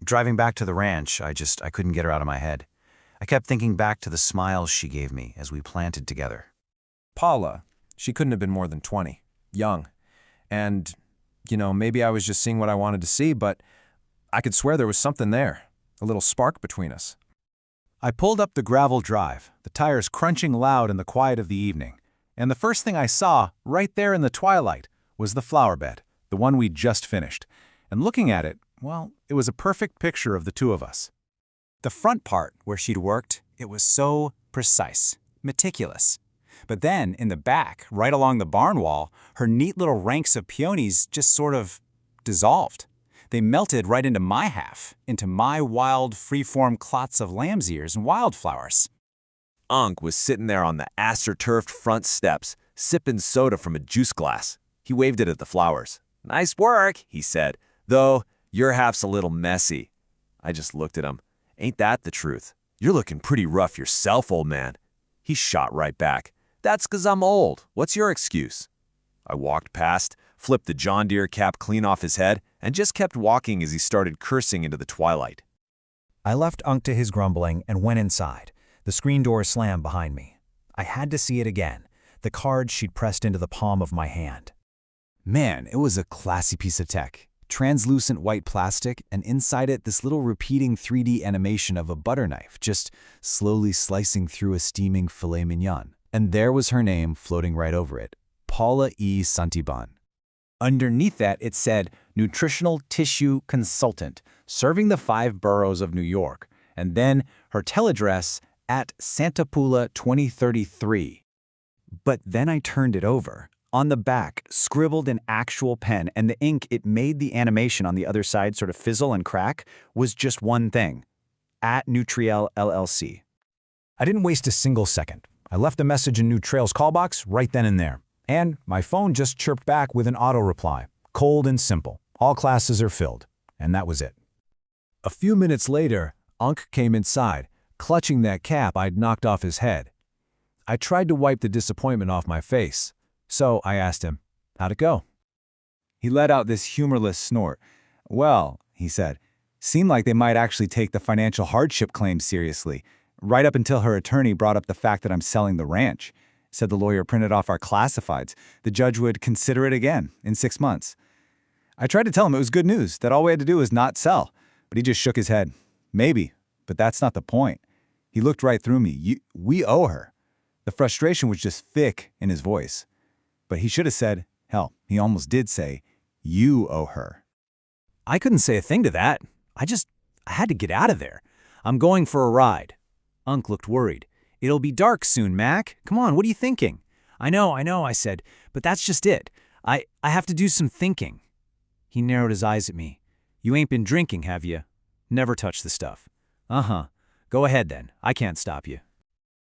Driving back to the ranch, I couldn't get her out of my head. I kept thinking back to the smiles she gave me as we planted together. Poula, she couldn't have been more than 20, young. And, maybe I was just seeing what I wanted to see, but I could swear there was something there, a little spark between us. I pulled up the gravel drive, the tires crunching loud in the quiet of the evening, and the first thing I saw, right there in the twilight, was the flower bed, the one we'd just finished. And looking at it, well, it was a perfect picture of the two of us. The front part, where she'd worked, it was so precise, meticulous. But then, in the back, right along the barn wall, her neat little ranks of peonies just sort of dissolved. They melted right into my half, into my wild, free-form clots of lamb's ears and wildflowers. Unc was sitting there on the astroturfed front steps, sipping soda from a juice glass. He waved it at the flowers. "Nice work," he said, "though your half's a little messy." I just looked at him. "Ain't that the truth? You're looking pretty rough yourself, old man." He shot right back. "That's 'cause I'm old. What's your excuse?" I walked past, flipped the John Deere cap clean off his head, and just kept walking as he started cursing into the twilight. I left Unc to his grumbling and went inside. The screen door slammed behind me. I had to see it again, the card she'd pressed into the palm of my hand. Man, it was a classy piece of tech. Translucent white plastic, and inside it this little repeating 3D animation of a butter knife just slowly slicing through a steaming filet mignon. And there was her name floating right over it, Poula E. Santibon. Underneath that, it said, Nutritional Tissue Consultant, serving the 5 boroughs of New York, and then her teleaddress at Santa Poula 2033. But then I turned it over. On the back, scribbled in actual pen, and the ink it made the animation on the other side sort of fizzle and crack, was just one thing. At Nutriel LLC. I didn't waste a single second. I left a message in Nutriel's callbox right then and there. And my phone just chirped back with an auto reply. Cold and simple. All classes are filled. And that was it. A few minutes later, Unc came inside, clutching that cap I'd knocked off his head. I tried to wipe the disappointment off my face, so I asked him, "How'd it go?" He let out this humorless snort. "Well," he said, "seemed like they might actually take the financial hardship claim seriously, right up until her attorney brought up the fact that I'm selling the ranch. Said the lawyer printed off our classifieds. The judge would consider it again in 6 months." I tried to tell him it was good news, that all we had to do was not sell, but he just shook his head. "Maybe, but that's not the point." He looked right through me. "We owe her." The frustration was just thick in his voice. But he should have said, hell, he almost did say, "You owe her." I couldn't say a thing to that. I had to get out of there. "I'm going for a ride." Unc looked worried. "It'll be dark soon, Mac. Come on, what are you thinking?" I know, I said, "but that's just it. I have to do some thinking." He narrowed his eyes at me. "You ain't been drinking, have you? Never touched the stuff." "Uh-huh. Go ahead then. I can't stop you."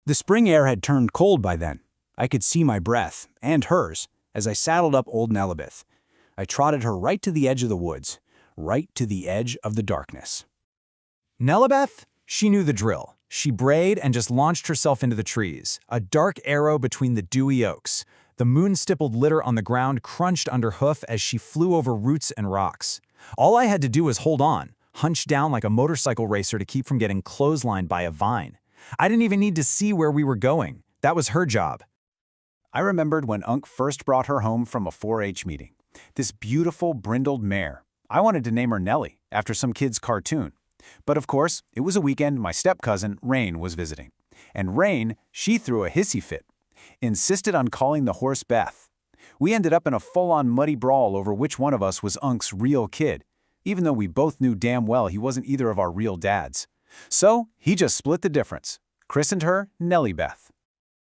The spring air had turned cold by then. I could see my breath, and hers, as I saddled up old Nellibeth. I trotted her right to the edge of the woods, right to the edge of the darkness. Nellibeth? She knew the drill. She brayed and just launched herself into the trees, a dark arrow between the dewy oaks. The moon-stippled litter on the ground crunched under hoof as she flew over roots and rocks. All I had to do was hold on, hunch down like a motorcycle racer to keep from getting clotheslined by a vine. I didn't even need to see where we were going. That was her job. I remembered when Unc first brought her home from a 4-H meeting. This beautiful, brindled mare. I wanted to name her Nellie, after some kid's cartoon. But of course, it was a weekend my step-cousin, Rain, was visiting. And Rain, she threw a hissy fit. Insisted on calling the horse Beth. We ended up in a full-on muddy brawl over which one of us was Unc's real kid, even though we both knew damn well he wasn't either of our real dads. So he just split the difference, christened her Nellibeth.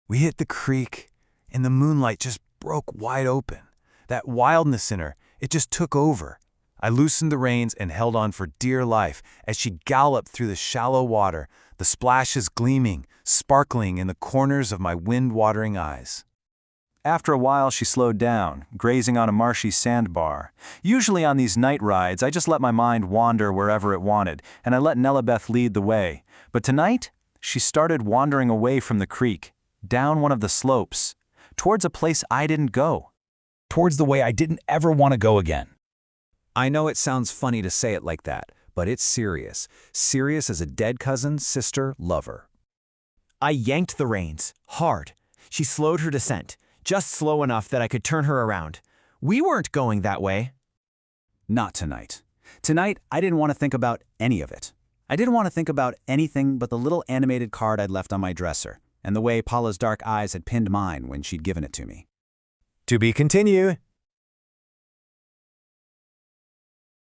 We hit the creek, and the moonlight just broke wide open. That wildness in her, it just took over. I loosened the reins and held on for dear life as she galloped through the shallow water, the splashes gleaming, sparkling in the corners of my wind-watering eyes. After a while, she slowed down, grazing on a marshy sandbar. Usually on these night rides, I just let my mind wander wherever it wanted, and I let Nellibeth lead the way. But tonight, she started wandering away from the creek, down one of the slopes, towards a place I didn't go. Towards the way I didn't ever want to go again. I know it sounds funny to say it like that, But it's serious. Serious as a dead cousin, sister, lover. I yanked the reins, hard. She slowed her descent, just slow enough that I could turn her around. We weren't going that way. Not tonight. Tonight, I didn't want to think about any of it. I didn't want to think about anything but the little animated card I'd left on my dresser, and the way Poula's dark eyes had pinned mine when she'd given it to me. To be continued.